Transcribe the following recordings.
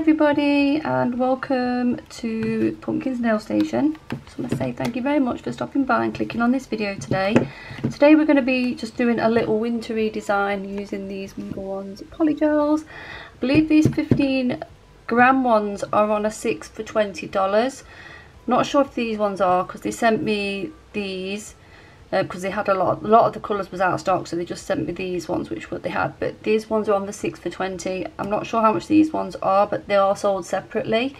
everybody, and welcome to Pumpkin's Nail Station. Just want to say thank you very much for stopping by and clicking on this video today. Today we're going to be just doing a little wintry design using these ones, Polygels. I believe these 15-gram ones are on a 6 for $20. Not sure if these ones are, because they sent me these because they had a lot of the colours was out of stock, so they just sent me these ones, which what they had. But these ones are on the 6 for $20. I'm not sure how much these ones are, but they are sold separately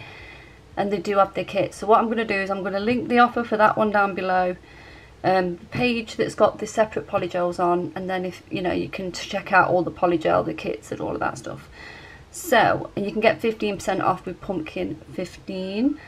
and they do have their kit. So what I'm going to do is I'm going to link the offer for that one down below, the page that's got the separate polygels on, and then if you know, you can check out all the polygel, the kits and all of that stuff. So, and you can get 15% off with Pumpkin 15.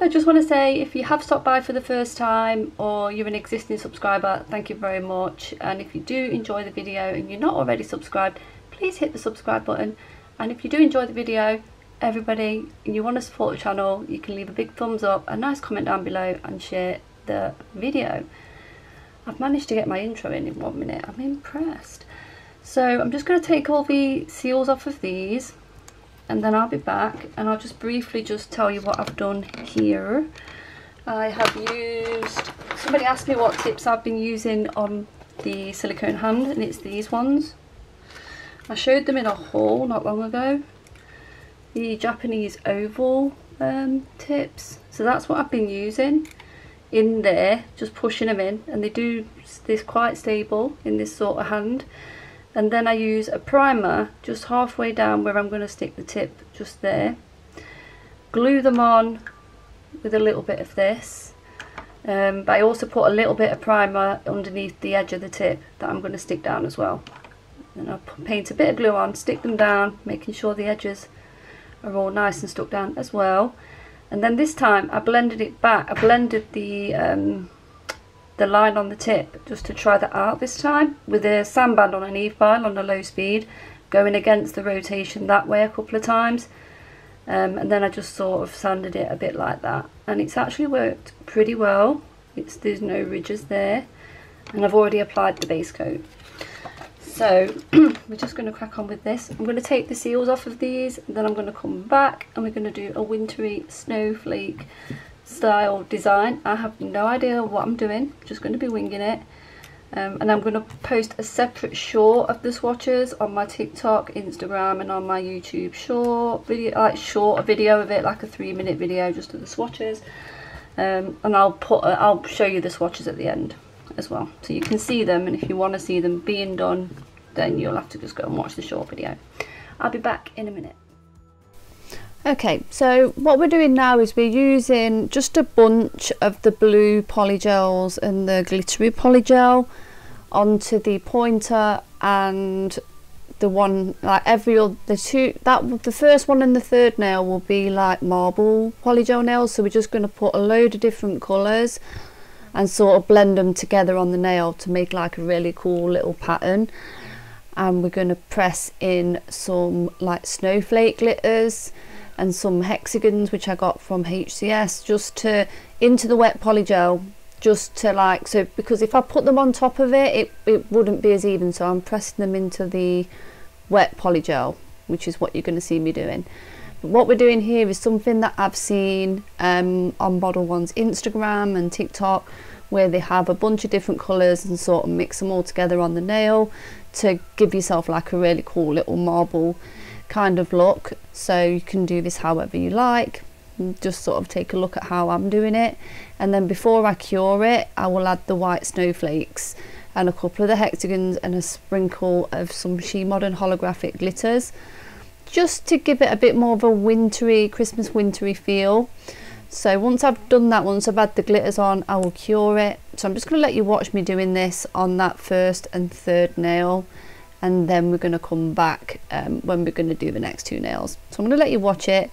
I just want to say, if you have stopped by for the first time or you're an existing subscriber, thank you very much. And if you do enjoy the video and you're not already subscribed, please hit the subscribe button. And if you do enjoy the video, everybody, and you want to support the channel, you can leave a big thumbs up, a nice comment down below, and share the video. I've managed to get my intro in 1 minute. I'm impressed. So I'm just going to take all the seals off of these, and then I'll be back and I'll just briefly just tell you what I've done here. I have used, somebody asked me what tips I've been using on the silicone hand, and it's these ones. I showed them in a haul not long ago, the Japanese oval tips. So that's what I've been using in there, just pushing them in, and they do this quite stable in this sort of hand. And then I use a primer just halfway down where I'm going to stick the tip, just there. Glue them on with a little bit of this. But I also put a little bit of primer underneath the edge of the tip that I'm going to stick down as well. And I'll paint a bit of glue on, stick them down, making sure the edges are all nice and stuck down as well. And then this time I blended it back. I blended the line on the tip just to try that out this time with a sandband on an eve file on a low speed, going against the rotation that way a couple of times, and then I just sort of sanded it a bit like that, and it's actually worked pretty well. There's no ridges there, and I've already applied the base coat. So we're just going to crack on with this. I'm going to take the seals off of these, and then I'm going to come back and we're going to do a wintry snowflake style design. I have no idea what I'm doing, I'm just going to be winging it, and I'm going to post a separate short of the swatches on my TikTok, Instagram, and on my YouTube short video, like a video of it, like a 3-minute video just of the swatches, and I'll show you the swatches at the end as well, so you can see them, and if you want to see them being done, then you'll have to just go and watch the short video. I'll be back in a minute. Okay, so what we're doing now is we're using just a bunch of the blue polygels and the glittery polygel onto the pointer, and the one, like every other, the first one and the third nail will be like marble polygel nails. So we're just going to put a load of different colours and sort of blend them together on the nail to make like a really cool little pattern. And we're going to press in some like snowflake glitters and some hexagons which I got from HCS just to into the wet polygel, just to like, so because if I put them on top of it, it wouldn't be as even, so I'm pressing them into the wet polygel, which is what you're going to see me doing. But what we're doing here is something that I've seen on Model One's Instagram and TikTok, where they have a bunch of different colours and sort of mix them all together on the nail to give yourself like a really cool little marble kind of look. So you can do this however you like, just sort of take a look at how I'm doing it, and then before I cure it, I will add the white snowflakes and a couple of the hexagons and a sprinkle of some She Modern holographic glitters, just to give it a bit more of a wintry, Christmas wintry feel. So once I've done that, once I've had the glitters on, I will cure it. So I'm just going to let you watch me doing this on that first and third nail, and then we're going to come back when we're going to do the next 2 nails. So I'm going to let you watch it,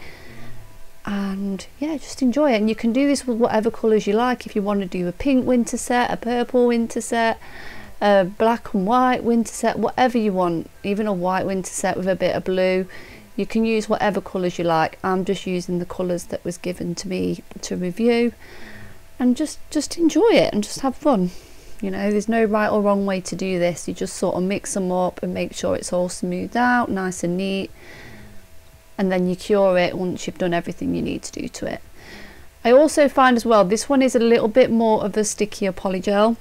and yeah, just enjoy it. And you can do this with whatever colours you like. If you want to do a pink winter set, a purple winter set, a black and white winter set, whatever you want, even a white winter set with a bit of blue, you can use whatever colours you like. I'm just using the colours that was given to me to review, and just enjoy it and just have fun. You know, there's no right or wrong way to do this. You just sort of mix them up and make sure it's all smoothed out, nice and neat. and then you cure it once you've done everything you need to do to it. I also find as well, this one is a little bit more of a stickier polygel,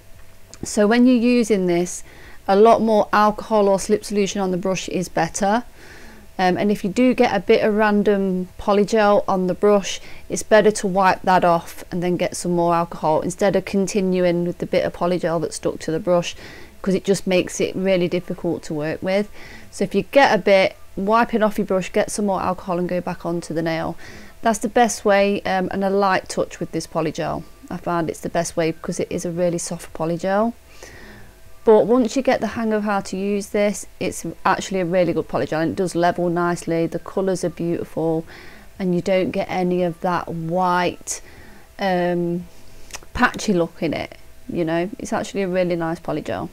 so when you're using this, a lot more alcohol or slip solution on the brush is better. And if you do get a bit of random polygel on the brush, it's better to wipe that off and then get some more alcohol instead of continuing with the bit of polygel that's stuck to the brush, because it just makes it really difficult to work with. So if you get a bit, wipe it off your brush, get some more alcohol and go back onto the nail. That's the best way, and a light touch with this polygel. I find it's the best way because it is a really soft polygel. But once you get the hang of how to use this, it's actually a really good polygel, and it does level nicely. The colours are beautiful, and you don't get any of that white patchy look in it. You know, it's actually a really nice polygel.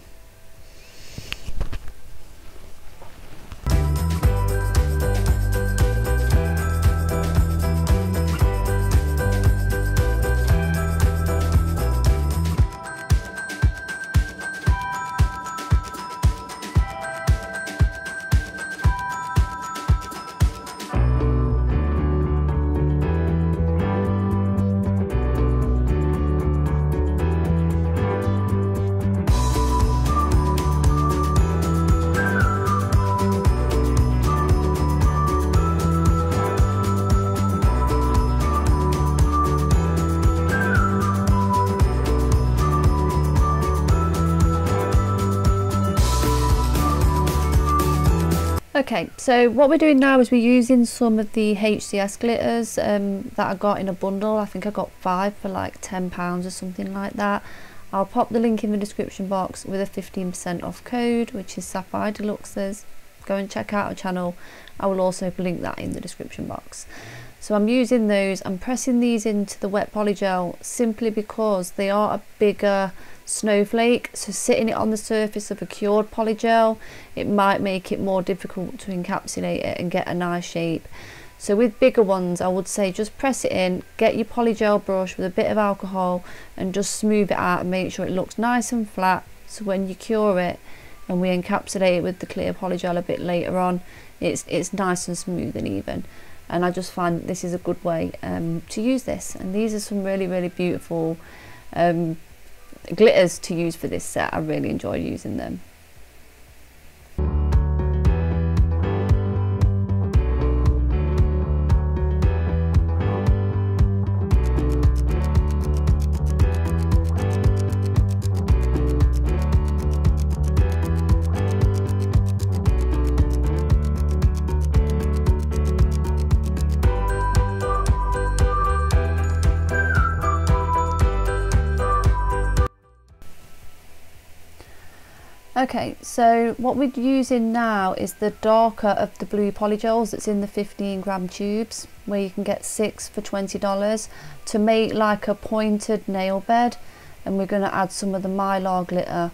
Okay, so what we're doing now is we're using some of the HCS glitters that I got in a bundle. I think I got 5 for like £10 or something like that. I'll pop the link in the description box with a 15% off code, which is Sapphire Deluxes. Go and check out our channel. I will also link that in the description box. So I'm using those. I'm pressing these into the wet polygel simply because they are a bigger snowflake, so sitting it on the surface of a cured polygel, it might make it more difficult to encapsulate it and get a nice shape. So with bigger ones, I would say just press it in, get your polygel brush with a bit of alcohol and just smooth it out and make sure it looks nice and flat, so when you cure it and we encapsulate it with the clear polygel a bit later on, it's nice and smooth and even. And I just find that this is a good way to use this, and these are some really beautiful glitters to use for this set. I really enjoy using them. Okay, so what we're using now is the darker of the blue polygels that's in the 15-gram tubes, where you can get 6 for $20, to make like a pointed nail bed. And we're going to add some of the mylar glitter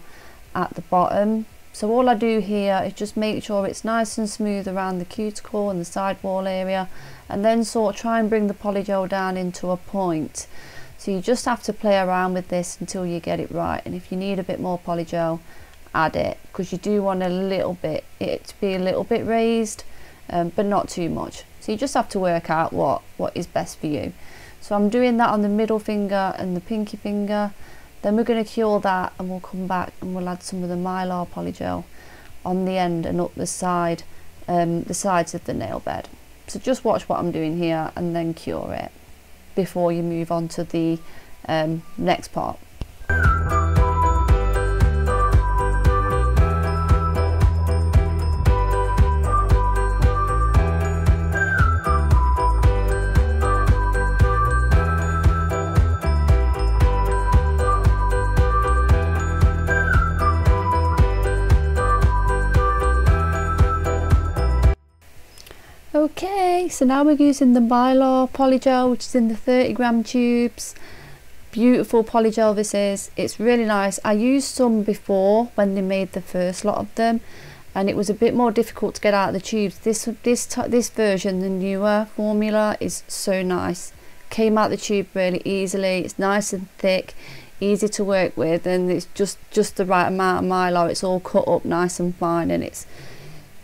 at the bottom. So all I do here is just make sure it's nice and smooth around the cuticle and the sidewall area, and then sort of try and bring the polygel down into a point. So you just have to play around with this until you get it right, and if you need a bit more polygel, add it, because you do want it to be a little bit raised, but not too much. So you just have to work out what is best for you. So I'm doing that on the middle finger and the pinky finger. Then we're going to cure that, and we'll come back and we'll add some of the mylar polygel on the end and up the sides of the nail bed. So just watch what I'm doing here and then cure it before you move on to the next part. Okay, so now we're using the mylar polygel, which is in the 30-gram tubes. Beautiful polygel this is. It's really nice. I used some before when they made the first lot of them, and it was a bit more difficult to get out of the tubes. This version, the newer formula, is so nice. Came out the tube really easily. It's nice and thick, easy to work with, and it's just the right amount of mylar. It's all cut up nice and fine, and it's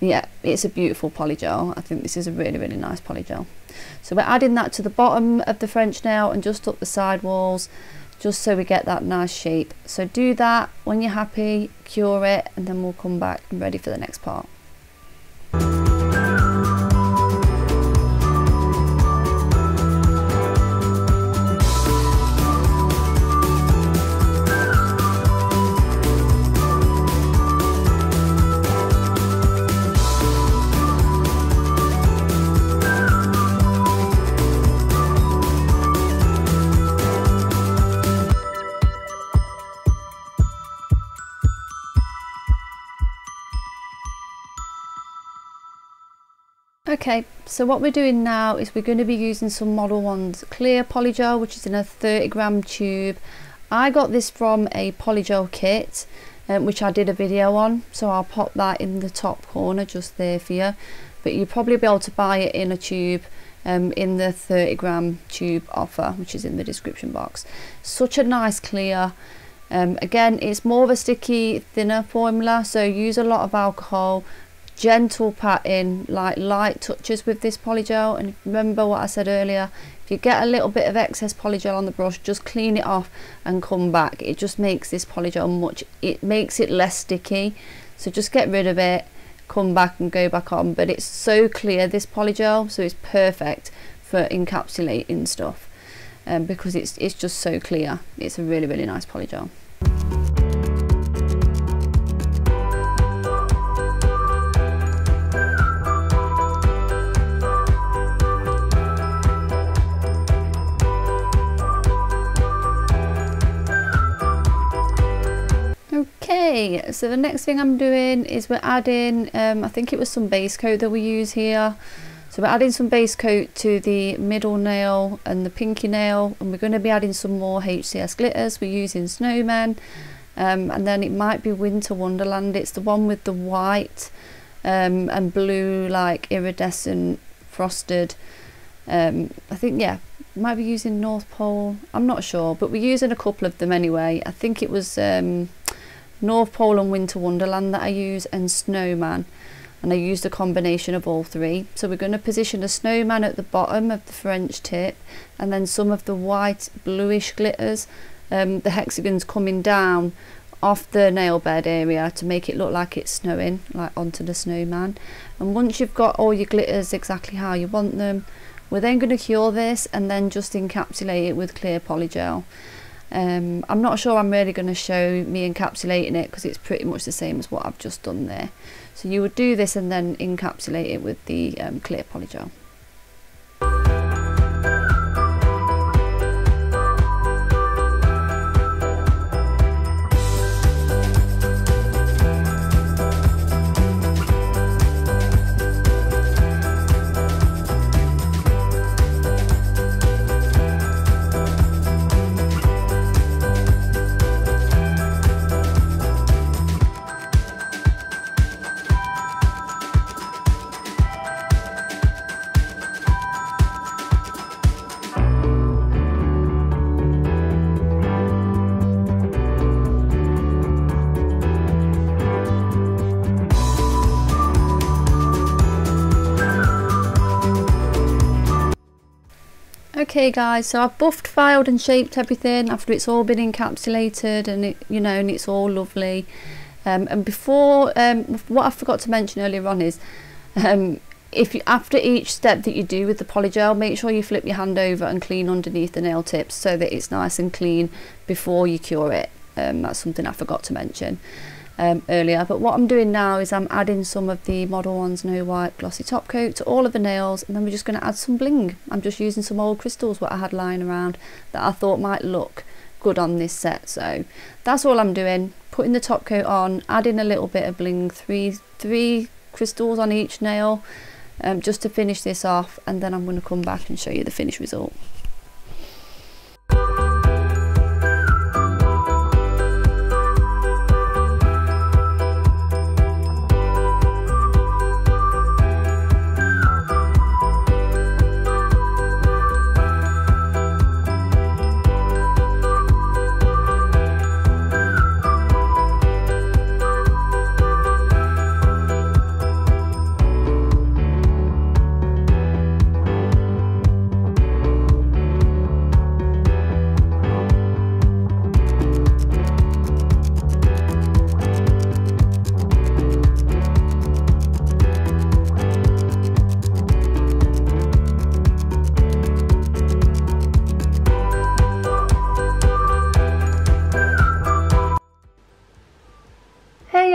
yeah, it's a beautiful polygel. I think this is a really, really nice polygel. So we're adding that to the bottom of the French nail and just up the side walls, just so we get that nice shape. So do that. When you're happy, cure it, and then we'll come back and ready for the next part. Okay, so what we're doing now is we're going to be using some Model 1's clear polygel, which is in a 30-gram tube. I got this from a polygel kit, which I did a video on, so I'll pop that in the top corner just there for you. But you'll probably be able to buy it in a tube, in the 30-gram tube offer, which is in the description box. Such a nice clear. Again, it's more of a sticky, thinner formula, so use a lot of alcohol. Gentle patting, like light touches with this polygel. And remember what I said earlier, if you get a little bit of excess polygel on the brush, just clean it off and come back. It just makes this polygel it makes it less sticky. So just get rid of it, come back and go back on. But it's so clear, this polygel, so it's perfect for encapsulating stuff, because it's just so clear. It's a really, really nice polygel. Okay, so the next thing I'm doing is we're adding, I think it was some base coat that we use here. So we're adding some base coat to the middle nail and the pinky nail, and we're going to be adding some more HCS glitters. We're using Snowman, and then it might be Winter Wonderland. It's the one with the white and blue, like iridescent frosted. I think, yeah, might be using North Pole. I'm not sure, but we're using a couple of them anyway. I think it was North Pole and Winter Wonderland that I use, and Snowman, and I used a combination of all three. So we're going to position a snowman at the bottom of the French tip, and then some of the white bluish glitters, the hexagons coming down off the nail bed area to make it look like it's snowing, like onto the snowman. And once you've got all your glitters exactly how you want them, we're then going to cure this and then just encapsulate it with clear polygel. I'm not sure I'm really going to show me encapsulating it because it's pretty much the same as what I've just done there. So you would do this and then encapsulate it with the clear polygel. Okay guys, so I've buffed, filed and shaped everything after it's all been encapsulated and it, you know, and it's all lovely. And before, what I forgot to mention earlier on is, if you, after each step that you do with the polygel, make sure you flip your hand over and clean underneath the nail tips so that it's nice and clean before you cure it. That's something I forgot to mention earlier. But what I'm doing now is I'm adding some of the Model 1's No Wipe glossy top coat to all of the nails, and then we're just going to add some bling. I'm just using some old crystals what I had lying around that I thought might look good on this set. So that's all I'm doing, putting the top coat on, adding a little bit of bling, three crystals on each nail, just to finish this off, and then I'm going to come back and show you the finished result.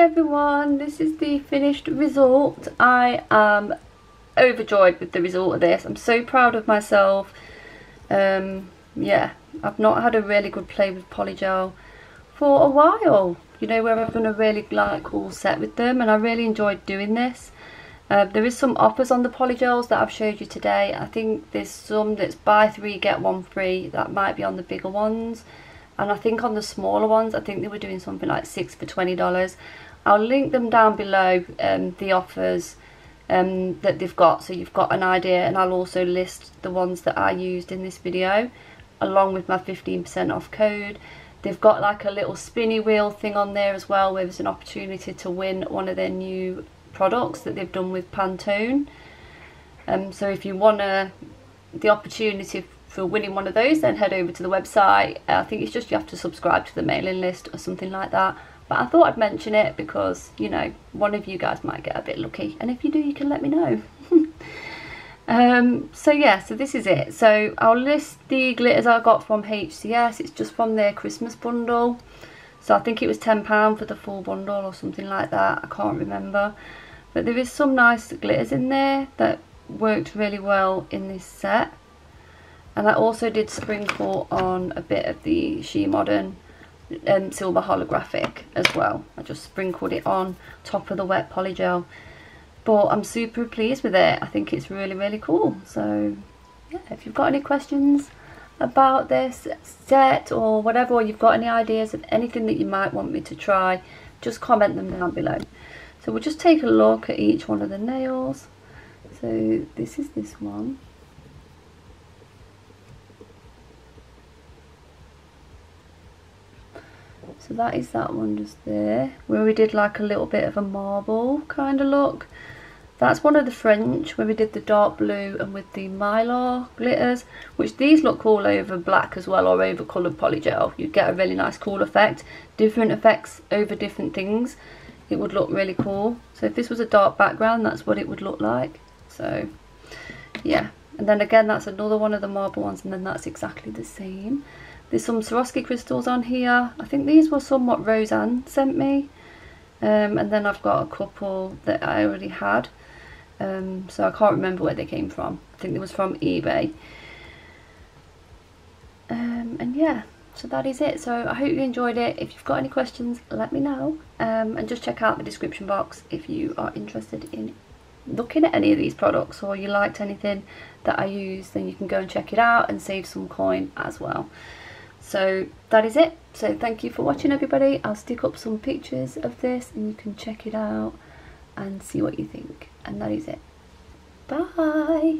everyone, this is the finished result. I am overjoyed with the result of this. I'm so proud of myself. Yeah, I've not had a really good play with Polygel for a while, you know, where I've done a really like cool set with them, and I really enjoyed doing this. There is some offers on the Polygels that I've showed you today. I think there's some that's buy 3 get 1 free. That might be on the bigger ones, and I think on the smaller ones I think they were doing something like 6 for $20. I'll link them down below, the offers that they've got, so you've got an idea, and I'll also list the ones that I used in this video along with my 15% off code. They've got like a little spinny wheel thing on there as well, where there's an opportunity to win one of their new products that they've done with Pantone. So if you want the opportunity for winning one of those, then head over to the website. I think it's just you have to subscribe to the mailing list or something like that. But I thought I'd mention it because, you know, one of you guys might get a bit lucky, and if you do, you can let me know. So yeah, so this is it. So I'll list the glitters I got from HCS. It's just from their Christmas bundle. So I think it was £10 for the full bundle or something like that. I can't remember. But there is some nice glitters in there that worked really well in this set. And I also did sprinkle on a bit of the She Modern silver holographic as well. I just sprinkled it on top of the wet Polygel. But I'm super pleased with it. I think it's really, really cool. So yeah, if you've got any questions about this set or whatever, or you've got any ideas of anything that you might want me to try, just comment them down below. So we'll just take a look at each one of the nails. So this is this one. So that is that one just there, where we did like a little bit of a marble kind of look. That's one of the French, where we did the dark blue and with the Mylar glitters, which these look all over black as well, or over coloured Polygel. You get a really nice cool effect, different effects over different things. It would look really cool. So if this was a dark background, that's what it would look like. So yeah, and then again that's another one of the marble ones, and then that's exactly the same. There's some Swarovski crystals on here. I think these were some what Roseanne sent me, and then I've got a couple that I already had. So I can't remember where they came from. I think it was from eBay. And yeah, so that is it. So I hope you enjoyed it. If you've got any questions, let me know. And just check out the description box if you are interested in looking at any of these products, or you liked anything that I used, then you can go and check it out and save some coin as well. So that is it. So thank you for watching, everybody. I'll stick up some pictures of this and you can check it out and see what you think. And that is it. Bye.